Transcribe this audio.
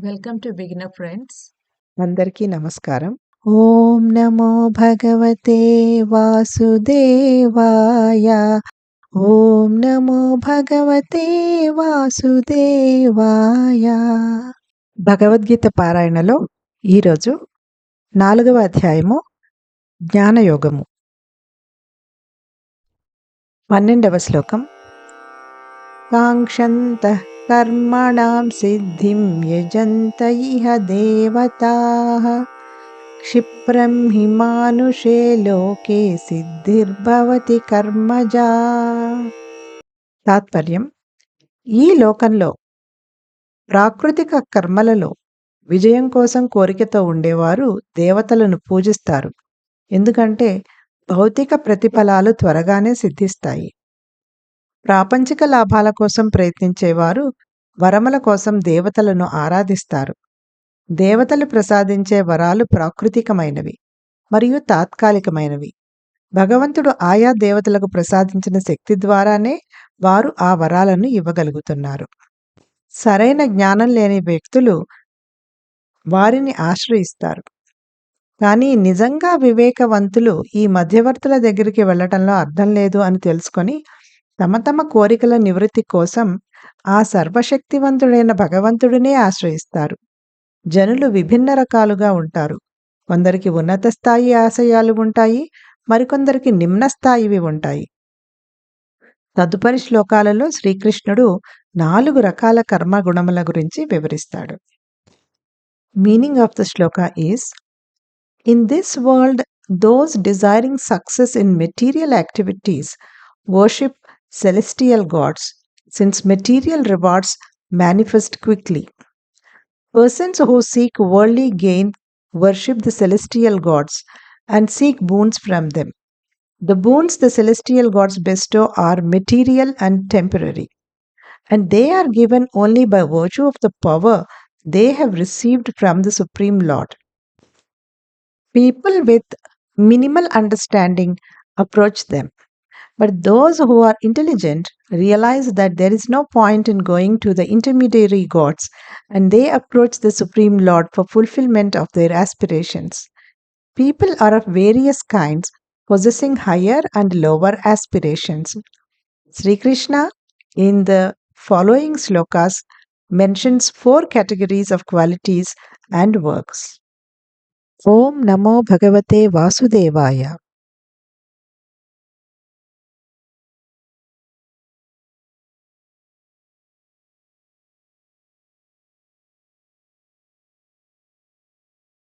Welcome to beginner friends. అందరికీ నమస్కారం. ఓం నమో భగవతే వాసుదేవాయ. ఓం నమో భగవతే వాసుదేవాయ. భగవద్గీత పారాయణలో ఈరోజు 4వ అధ్యాయము జ్ఞానయోగము. 12వ శ్లోకం. కాంక్షంతః కర్మణాం సిద్ధిం యజంత ఇహ దేవతాః క్షిప్రం హి మానుషే లోకే సిద్ధిర్భవతి కర్మజా. తాత్పర్యం: ఈ లోకంలో ప్రాకృతిక కర్మలలో విజయం కోసం కోరికతో ఉండేవారు దేవతలను పూజిస్తారు. ఎందుకంటే భౌతిక ప్రతిఫలాలు త్వరగానే సిద్ధిస్తాయి. ప్రాపంచిక లాభాల కోసం ప్రయత్నించేవారు వరముల కోసం దేవతలను ఆరాధిస్తారు. దేవతలు ప్రసాదించే వరాలు ప్రాకృతికమైనవి మరియు తాత్కాలికమైనవి. భగవంతుడు ఆయా దేవతలకు ప్రసాదించిన శక్తి ద్వారానే వారు ఆ వరాలను ఇవ్వగలుగుతున్నారు. సరైన జ్ఞానం లేని వ్యక్తులు వారిని ఆశ్రయిస్తారు. కానీ నిజంగా వివేకవంతులు ఈ మధ్యవర్తుల దగ్గరికి వెళ్లటంలో అర్థం లేదు అని తెలుసుకొని తమ తమ కోరికల నివృత్తి కోసం ఆ సర్వశక్తివంతుడైన భగవంతుడినే ఆశ్రయిస్తారు. జనులు విభిన్న రకాలుగా ఉంటారు. కొందరికి ఉన్నత స్థాయి ఆశయాలు ఉంటాయి, మరికొందరికి నిమ్న స్థాయివి ఉంటాయి. తదుపరి శ్లోకాలలో శ్రీకృష్ణుడు 4 రకాల కర్మ గుణముల గురించి వివరిస్తాడు. Meaning of the shloka is: in this world those desiring success in material activities worship celestial gods, since material rewards manifest quickly. Persons who seek worldly gain worship the celestial gods and seek boons from them. The boons the celestial gods bestow are material and temporary, and they are given only by virtue of the power they have received from the Supreme Lord. People with minimal understanding approach them. But those who are intelligent realize that there is no point in going to the intermediary gods, and they approach the Supreme Lord for fulfillment of their aspirations. People are of various kinds, possessing higher and lower aspirations. Sri Krishna, in the following slokas, mentions 4 categories of qualities and works. Om Namo Bhagavate Vasudevaya.